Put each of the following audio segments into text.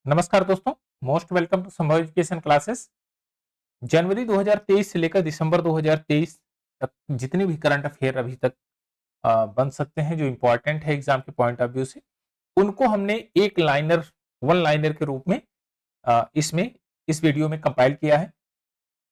नमस्कार दोस्तों, most welcome to संभव एजुकेशन क्लासेस। जनवरी 2023 से लेकर दिसंबर 2023 तक जितने भी करंट अफेयर अभी तक बन सकते हैं, जो इंपॉर्टेंट है एग्जाम के पॉइंट ऑफ व्यू से, उनको हमने एक लाइनर वन लाइनर के रूप में इसमें इस वीडियो में कंपाइल किया है।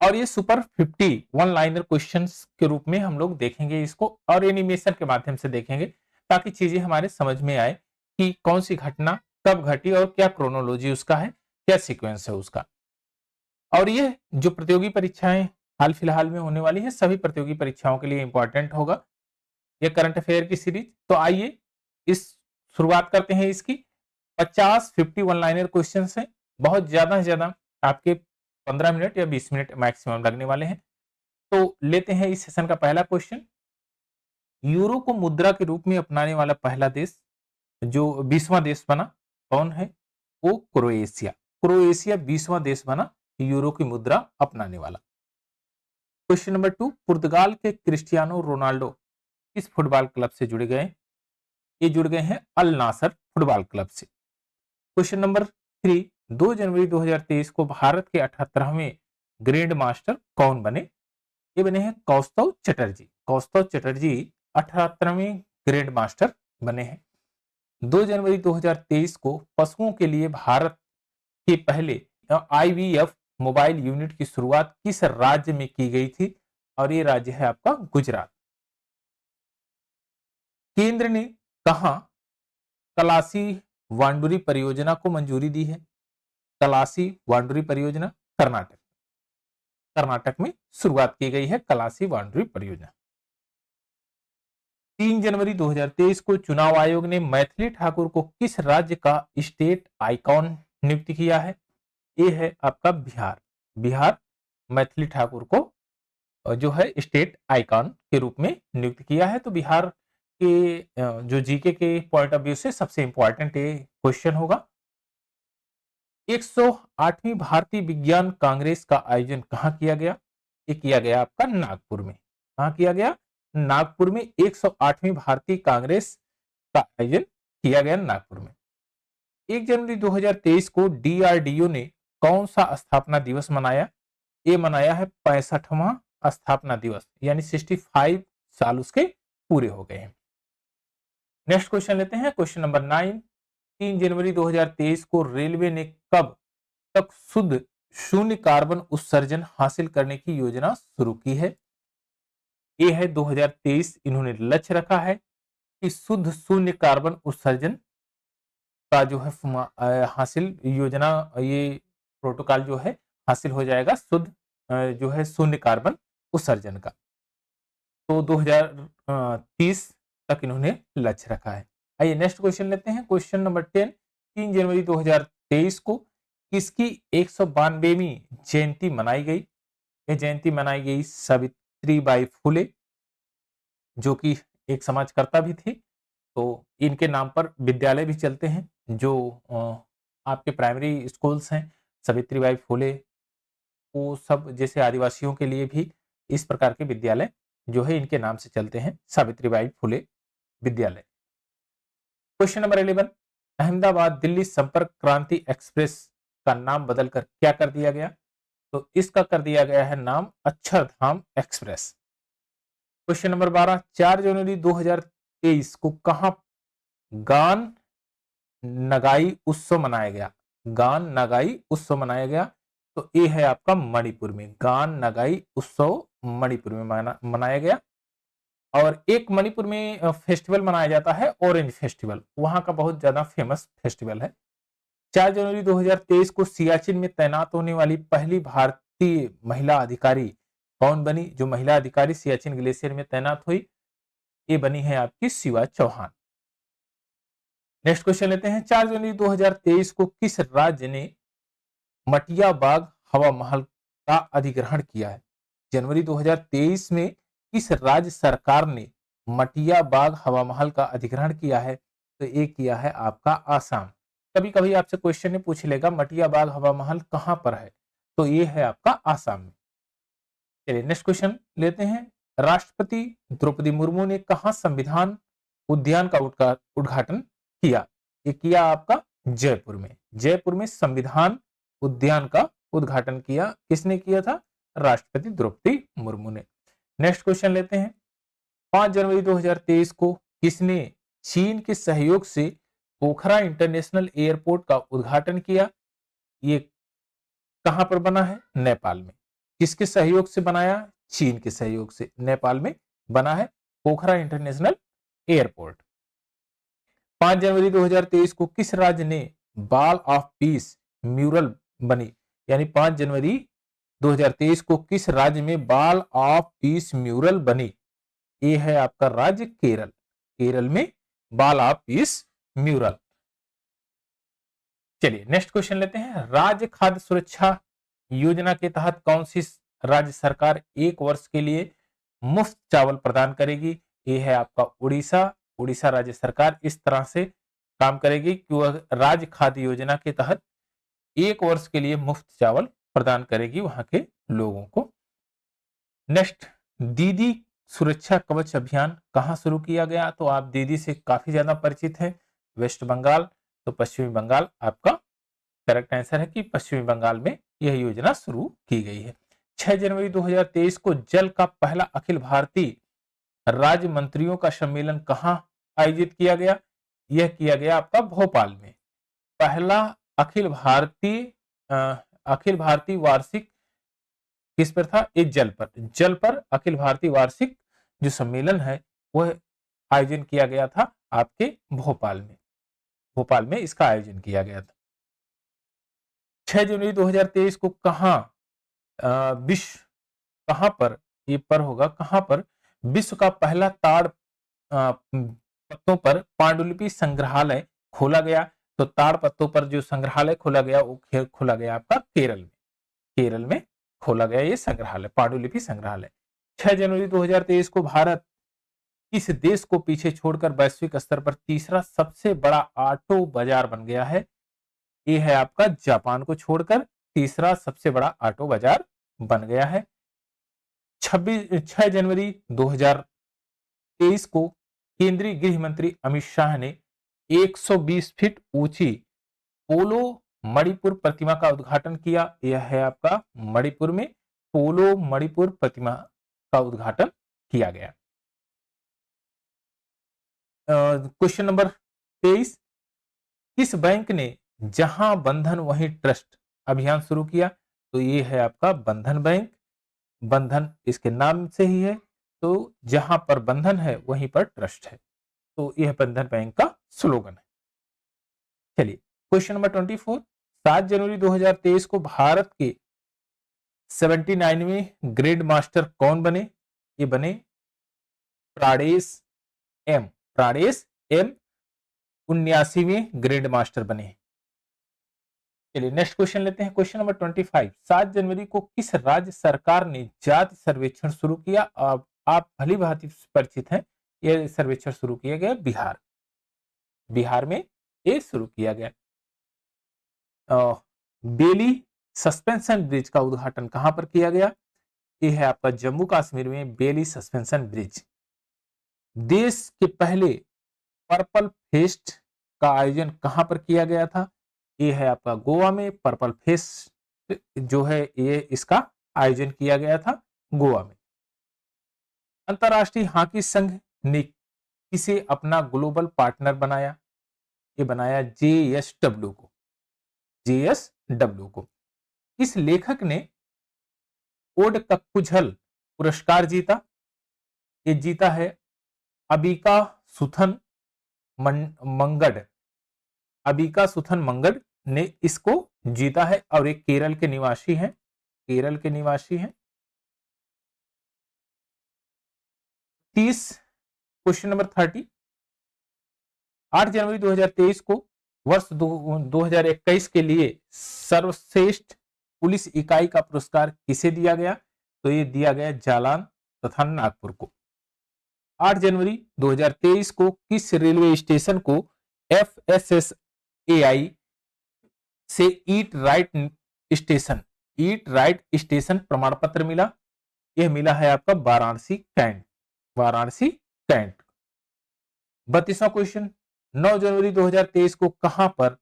और ये सुपर 50 वन लाइनर क्वेश्चंस के रूप में हम लोग देखेंगे इसको, और एनिमेशन के माध्यम से देखेंगे, ताकि चीजें हमारे समझ में आए कि कौन सी घटना कब घटी और क्या क्रोनोलॉजी उसका है, क्या सीक्वेंस है उसका। और ये जो प्रतियोगी परीक्षाएं हाल फिलहाल में होने वाली है, सभी प्रतियोगी परीक्षाओं के लिए इंपॉर्टेंट होगा ये करंट अफेयर की सीरीज। तो आइए इस शुरुआत करते हैं इसकी। 50 वन लाइनर क्वेश्चन है, बहुत ज्यादा से ज्यादा आपके 15 मिनट या 20 मिनट मैक्सिमम लगने वाले हैं। तो लेते हैं इस सेशन का पहला क्वेश्चन। यूरो को मुद्रा के रूप में अपनाने वाला पहला देश, जो 20वां देश बना, कौन है? वो क्रोएशिया। क्रोएशिया 20वां देश बना यूरो की मुद्रा अपनाने वाला। क्वेश्चन नंबर 2, पुर्तगाल के क्रिस्टियानो रोनाल्डो किस फुटबॉल क्लब से जुड़ गए? ये जुड़ गए हैं अल नासर फुटबॉल क्लब से। क्वेश्चन नंबर 3, 2 जनवरी 2023 को भारत के 78वें ग्रैंड मास्टर कौन बने? ये बने हैं कौस्तव चटर्जी। कौस्तव चटर्जी 78वें ग्रैंड मास्टर बने हैं। 2 जनवरी 2023 को पशुओं के लिए भारत के पहले आईवीएफ मोबाइल यूनिट की शुरुआत किस राज्य में की गई थी? और ये राज्य है आपका गुजरात। केंद्र ने कहा कलासी वांडुरी परियोजना को मंजूरी दी है? कलासी वांडुरी परियोजना कर्नाटक, कर्नाटक में शुरुआत की गई है कलासी वांडुरी परियोजना। 3 जनवरी 2023 को चुनाव आयोग ने मैथिली ठाकुर को किस राज्य का स्टेट आइकॉन नियुक्त किया है? ये है आपका बिहार। बिहार मैथिली ठाकुर को जो है स्टेट आइकॉन के रूप में नियुक्त किया है। तो बिहार के जो जीके के पॉइंट ऑफ व्यू से सबसे इंपॉर्टेंट ये क्वेश्चन होगा। 108वीं भारतीय विज्ञान कांग्रेस का आयोजन कहाँ किया गया? ये किया गया आपका नागपुर में। कहाँ किया गया? नागपुर में 108वीं भारतीय कांग्रेस का आयोजन किया गया नागपुर में। 1 जनवरी 2023 को डीआरडीओ ने कौन सा स्थापना दिवस मनाया? ये मनाया है 65वां स्थापना दिवस, यानी 65 साल उसके पूरे हो गए हैं। नेक्स्ट क्वेश्चन लेते हैं, क्वेश्चन नंबर 9। 3 जनवरी 2023 को रेलवे ने कब तक शुद्ध शून्य कार्बन उत्सर्जन हासिल करने की योजना शुरू की है? ये है 2023 इन्होंने लक्ष्य रखा है कि शुद्ध शून्य कार्बन उत्सर्जन का जो है हासिल योजना, ये प्रोटोकॉल जो है हासिल हो जाएगा शुद्ध जो है शून्य कार्बन उत्सर्जन का। तो 2030 तक इन्होंने लक्ष्य रखा है। आइए नेक्स्ट क्वेश्चन लेते हैं, क्वेश्चन नंबर 10। 3 जनवरी 2023 को किसकी 192वीं जयंती मनाई गई? यह जयंती मनाई गई सावित्रीबाई फुले, जो कि एक समाजकर्ता भी थी। तो इनके नाम पर विद्यालय भी चलते हैं, जो आपके प्राइमरी स्कूल्स हैं सावित्रीबाई फुले, वो सब जैसे आदिवासियों के लिए भी इस प्रकार के विद्यालय जो है इनके नाम से चलते हैं, सावित्रीबाई फुले विद्यालय। क्वेश्चन नंबर 11, अहमदाबाद दिल्ली संपर्क क्रांति एक्सप्रेस का नाम बदलकर क्या कर दिया गया? तो इसका कर दिया गया है नाम अक्षरधाम एक्सप्रेस। क्वेश्चन नंबर 12, 4 जनवरी 2023 को कहां गान नगाई उत्सव मनाया गया? गान नगाई उत्सव मनाया गया। तो ये है आपका मणिपुर में, गान नगाई उत्सव मणिपुर में मनाया गया। और एक मणिपुर में फेस्टिवल मनाया जाता है, ऑरेंज फेस्टिवल, वहां का बहुत ज्यादा फेमस फेस्टिवल है। 4 जनवरी 2023 को सियाचिन में तैनात होने वाली पहली भारतीय महिला अधिकारी कौन बनी? जो महिला अधिकारी सियाचिन ग्लेशियर में तैनात हुई, ये बनी है आपकी शिवा चौहान। नेक्स्ट क्वेश्चन लेते हैं, 4 जनवरी 2023 को किस राज्य ने मटिया बाग हवा महल का अधिग्रहण किया है? जनवरी 2023 में किस राज्य सरकार ने मटिया बाग हवा महल का अधिग्रहण किया है? तो ये किया है आपका आसाम। कभी कभी आपसे क्वेश्चन में पूछ लेगा मटिया बाग हवा महल कहां पर है, तो ये है आपका आसाम में। चलिए नेक्स्ट क्वेश्चन लेते हैं, राष्ट्रपति द्रौपदी मुर्मू ने कहा संविधान उद्यान का उद्घाटन किया? ये किया आपका जयपुर में। जयपुर में संविधान उद्यान का उद्घाटन किया, किसने किया था? राष्ट्रपति द्रौपदी मुर्मू ने। नेक्स्ट क्वेश्चन लेते हैं। 5 जनवरी 2023 को किसने चीन के सहयोग से पोखरा इंटरनेशनल एयरपोर्ट का उद्घाटन किया? ये कहां पर बना है? नेपाल में। किसके सहयोग से बनाया? चीन के सहयोग से नेपाल में बना है पोखरा इंटरनेशनल एयरपोर्ट। 5 जनवरी 2023 को किस राज्य ने बॉल ऑफ पीस म्यूरल बनी? यानी 5 जनवरी 2023 को किस राज्य में बॉल ऑफ पीस म्यूरल बनी? ये है आपका राज्य केरल। केरल में बॉल ऑफ पीस म्यूरल। चलिए नेक्स्ट क्वेश्चन लेते हैं। राज्य खाद्य सुरक्षा योजना के तहत कौन सी राज्य सरकार 1 वर्ष के लिए मुफ्त चावल प्रदान करेगी? ये है आपका उड़ीसा। उड़ीसा राज्य सरकार इस तरह से काम करेगी कि वह राज्य खाद्य योजना के तहत 1 वर्ष के लिए मुफ्त चावल प्रदान करेगी वहां के लोगों को। नेक्स्ट, दीदी सुरक्षा कवच अभियान कहां शुरू किया गया? तो आप दीदी से काफी ज्यादा परिचित हैं, वेस्ट बंगाल। तो पश्चिमी बंगाल आपका करेक्ट आंसर है कि पश्चिमी बंगाल में यह योजना शुरू की गई है। 6 जनवरी 2023 को जल का पहला अखिल भारतीय राज्य मंत्रियों का सम्मेलन कहां आयोजित किया गया? यह किया गया आपका भोपाल में। पहला अखिल भारतीय वार्षिक किस पर था? एक जल पर। जल पर अखिल भारतीय वार्षिक जो सम्मेलन है वह आयोजन किया गया था आपके भोपाल में। भोपाल में इसका आयोजन किया गया था। 6 जनवरी 2023 को कहां पर ये पर होगा, कहां पर विश्व का पहला ताड़ पत्तों पर पांडुलिपि संग्रहालय खोला गया? तो ताड़ पत्तों पर जो संग्रहालय खोला गया वो खोला गया आपका केरल में। केरल में खोला गया ये संग्रहालय, पांडुलिपि संग्रहालय। 6 जनवरी 2023 को भारत किस देश को पीछे छोड़कर वैश्विक स्तर पर तीसरा सबसे बड़ा ऑटो बाजार बन गया है? ये है आपका जापान को छोड़कर तीसरा सबसे बड़ा ऑटो बाजार बन गया है। 6 जनवरी 2023 को केंद्रीय गृह मंत्री अमित शाह ने 120 फीट ऊंची पोलो मणिपुर प्रतिमा का उद्घाटन किया। यह है आपका मणिपुर में पोलो मणिपुर प्रतिमा का उद्घाटन किया गया। क्वेश्चन नंबर 23, किस बैंक ने जहां बंधन वहीं ट्रस्ट अभियान शुरू किया? तो ये है आपका बंधन बैंक। बंधन इसके नाम से ही है, तो जहां पर बंधन है वहीं पर ट्रस्ट है, तो यह बंधन बैंक का स्लोगन है। चलिए क्वेश्चन नंबर 24, 7 जनवरी 2023 को भारत के 79वें ग्रैंड मास्टर कौन बने? ये बने प्राणेश एम। प्राणेश एम 79वें ग्रैंड मास्टर बने। चलिए नेक्स्ट क्वेश्चन लेते हैं। क्वेश्चन नंबर 25, 7 जनवरी को किस राज्य सरकार ने जाति सर्वेक्षण शुरू किया? आप भली भांति परिचित हैं, यह सर्वेक्षण शुरू किया गया बिहार। बिहार में ये शुरू किया गया। बेली सस्पेंशन ब्रिज का उद्घाटन कहां पर किया गया? यह है आपका जम्मू कश्मीर में बेली सस्पेंशन ब्रिज। देश के पहले पर्पल फेस्ट का आयोजन कहां पर किया गया था? ये है आपका गोवा में। पर्पल फेस्ट जो है ये इसका आयोजन किया गया था गोवा में। अंतरराष्ट्रीय हॉकी संघ ने किसे अपना ग्लोबल पार्टनर बनाया? ये बनाया जेएसडब्ल्यू को। जेएसडब्ल्यू को। किस लेखक ने ओड कक्कुझल पुरस्कार जीता? ये जीता है अबिका सुथन मंगड। अबिका सुथन मंगड ने इसको जीता है और एक केरल के निवासी हैं। केरल के निवासी हैं। 30 क्वेश्चन नंबर 30, 8 जनवरी 2023 को वर्ष 2021 के लिए सर्वश्रेष्ठ पुलिस इकाई का पुरस्कार किसे दिया गया? तो ये दिया गया जालान तथा नागपुर को। 8 जनवरी 2023 को किस रेलवे स्टेशन को FSSAI से ईट राइट स्टेशन प्रमाण पत्र मिला? यह मिला है आपका वाराणसी कैंट। वाराणसी कैंट। 32वां क्वेश्चन, 9 जनवरी 2023 को कहां पर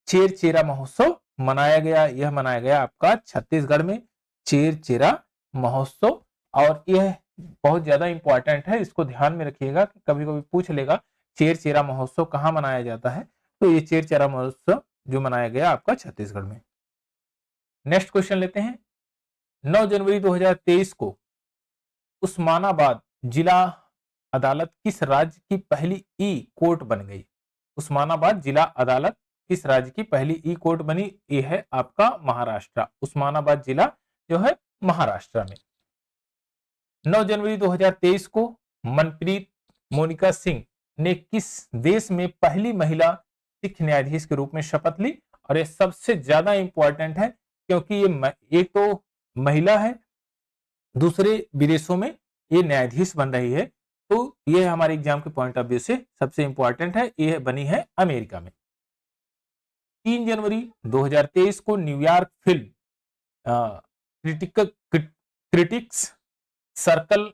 चेरचेरा महोत्सव मनाया गया? यह मनाया गया आपका छत्तीसगढ़ में चेरचेरा महोत्सव। और यह बहुत ज्यादा इंपॉर्टेंट है, इसको ध्यान में रखिएगा कि कभी कभी पूछ लेगा चेरचेरा महोत्सव कहाँ मनाया जाता है, तो ये चेरचेरा महोत्सव जो मनाया गया आपका छत्तीसगढ़ में। नेक्स्ट क्वेश्चन लेते हैं। 9 जनवरी 2023 को उस्मानाबाद जिला अदालत किस राज्य की पहली ई कोर्ट बन गई? उस्मानाबाद जिला अदालत किस राज्य की पहली ई कोर्ट बनी? ये है आपका महाराष्ट्र। उस्मानाबाद जिला जो है महाराष्ट्र में। 9 जनवरी 2023 को मनप्रीत मोनिका सिंह ने किस देश में पहली महिला सिख न्यायाधीश के रूप में शपथ ली? और ये सबसे ज्यादा इंपॉर्टेंट है क्योंकि ये एक तो महिला है, दूसरे विदेशों में ये न्यायाधीश बन रही है, तो ये हमारे एग्जाम के पॉइंट ऑफ व्यू से सबसे इंपॉर्टेंट है। ये बनी है अमेरिका में। 3 जनवरी 2023 को न्यूयॉर्क फिल्म क्रिटिक्स सर्कल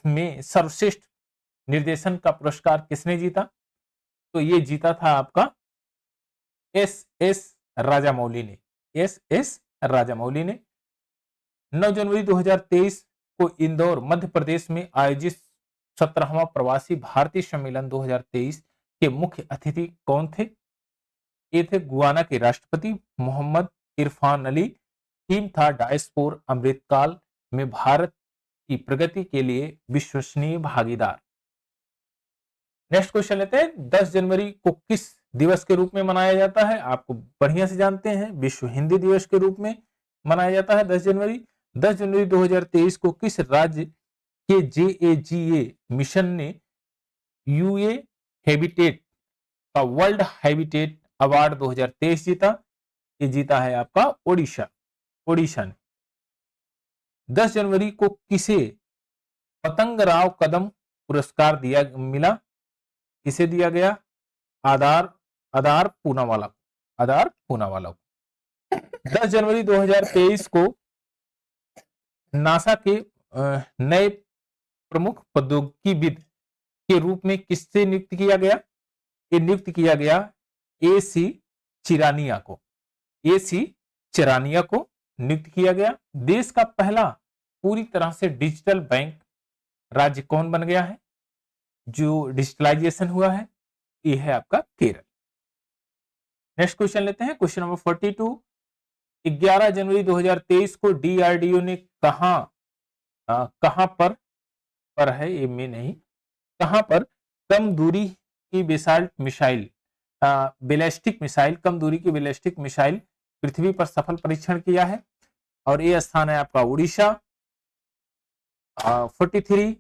में सर्वश्रेष्ठ निर्देशन का पुरस्कार किसने जीता? तो ये जीता था आपका एस राजामौली ने। एस राजामौली ने। 9 जनवरी 2023 को इंदौर मध्य प्रदेश में आयोजित 17वां प्रवासी भारतीय सम्मेलन 2023 के मुख्य अतिथि कौन थे? ये थे गुयाना के राष्ट्रपति मोहम्मद इरफान अली। थीम था डायस्पोर अमृतकाल में भारत की प्रगति के लिए विश्वसनीय भागीदार। नेक्स्ट क्वेश्चन लेते हैं। 10 जनवरी को किस दिवस के रूप में मनाया जाता है? आपको बढ़िया से जानते हैं, विश्व हिंदी दिवस के रूप में मनाया जाता है 10 जनवरी। 10 जनवरी 2023 को किस राज्य के JAGA मिशन ने यूए हैबिटेट का वर्ल्ड हैबिटेट अवार्ड 2023 जीता? ये जीता है आपका ओडिशा ने। 10 जनवरी को किसे पतंगराव कदम पुरस्कार मिला? किसे दिया गया? आधार पूनावाला को। 10 जनवरी 2023 को नासा के नए प्रमुख प्रौद्योगिकीविद के रूप में किससे नियुक्त किया गया? ये नियुक्त किया गया AC चिरानिया को नियुक्त किया गया। देश का पहला पूरी तरह से डिजिटल बैंक राज्य कौन बन गया है जो डिजिटलाइजेशन हुआ है? ये है आपका केरल। नेक्स्ट क्वेश्चन लेते हैं, क्वेश्चन नंबर 42। 11 जनवरी 2023 को DRDO ने कहां पर है, ये में नहीं, कहां पर कम दूरी की कम दूरी की बैलिस्टिक मिसाइल पृथ्वी पर सफल परीक्षण किया है? और ये स्थान है आपका उड़ीसा। 43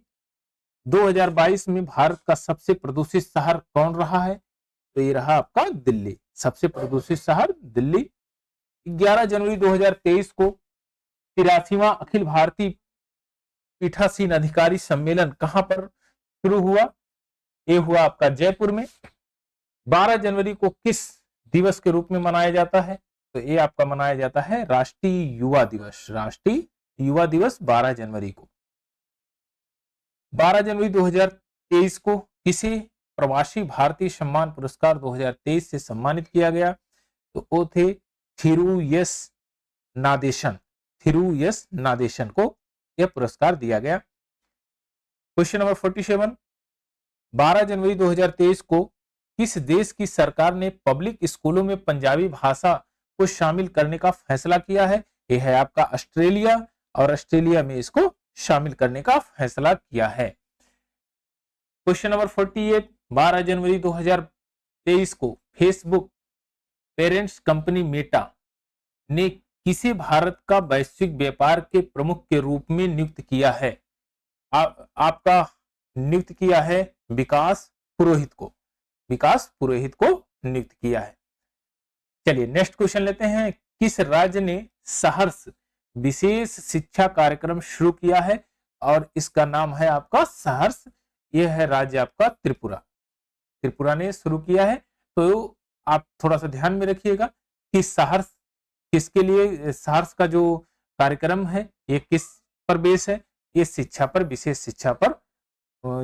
2022 में भारत का सबसे प्रदूषित शहर कौन रहा है? तो ये रहा आपका दिल्ली। सबसे प्रदूषित शहर दिल्ली। 11 जनवरी 2023 को 83वां अखिल भारतीय पीठासीन अधिकारी सम्मेलन कहां पर शुरू हुआ? ये हुआ आपका जयपुर में। 12 जनवरी को किस दिवस के रूप में मनाया जाता है? तो ये आपका मनाया जाता है राष्ट्रीय युवा दिवस 12 जनवरी को। 12 जनवरी 2023 को किसे प्रवासी भारतीय सम्मान पुरस्कार 2023 से सम्मानित किया गया? तो वो थे थिरु एस नादेशन को यह पुरस्कार दिया गया। Question number 47। 12 जनवरी 2023 को किस देश की सरकार ने पब्लिक स्कूलों में पंजाबी भाषा को शामिल करने का फैसला किया है? यह है आपका ऑस्ट्रेलिया, और ऑस्ट्रेलिया में इसको शामिल करने का फैसला किया है। Question number 48। 12 जनवरी 2023 को फेसबुक पेरेंट्स कंपनी मेटा ने किसे भारत का वैश्विक व्यापार के प्रमुख के रूप में नियुक्त किया है? आपका नियुक्त किया है विकास पुरोहित को नियुक्त किया है। चलिए नेक्स्ट क्वेश्चन लेते हैं। किस राज्य ने सहर्ष विशेष शिक्षा कार्यक्रम शुरू किया है? और इसका नाम है आपका सहर्ष। यह है राज्य आपका त्रिपुरा ने शुरू किया है। तो आप थोड़ा सा ध्यान में रखिएगा कि सहर्ष किसके लिए, सहर्ष का जो कार्यक्रम है ये किस पर बेस है? ये शिक्षा पर, विशेष शिक्षा पर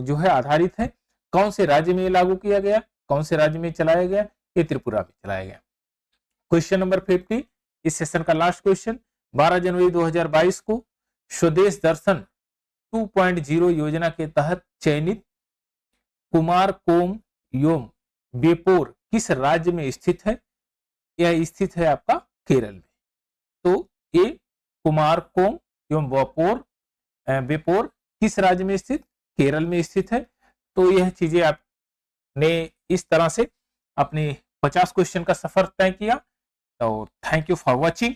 जो है आधारित है। कौन से राज्य में लागू किया गया, कौन से राज्य में चलाया गया? ये त्रिपुरा में चलाया गया। क्वेश्चन नंबर 50 इस सेशन का लास्ट क्वेश्चन, 12 जनवरी 2022 को स्वदेश दर्शन 2.0 योजना के तहत चयनित कुमारकोम योम बेपोर किस राज्य में स्थित है? यह स्थित है आपका केरल में। तो ये कुमारकोम एवं बेपोर किस राज्य में स्थित? केरल में स्थित है। तो यह चीजें आपने इस तरह से अपने 50 क्वेश्चन का सफर तय किया। तो थैंक यू फॉर वॉचिंग।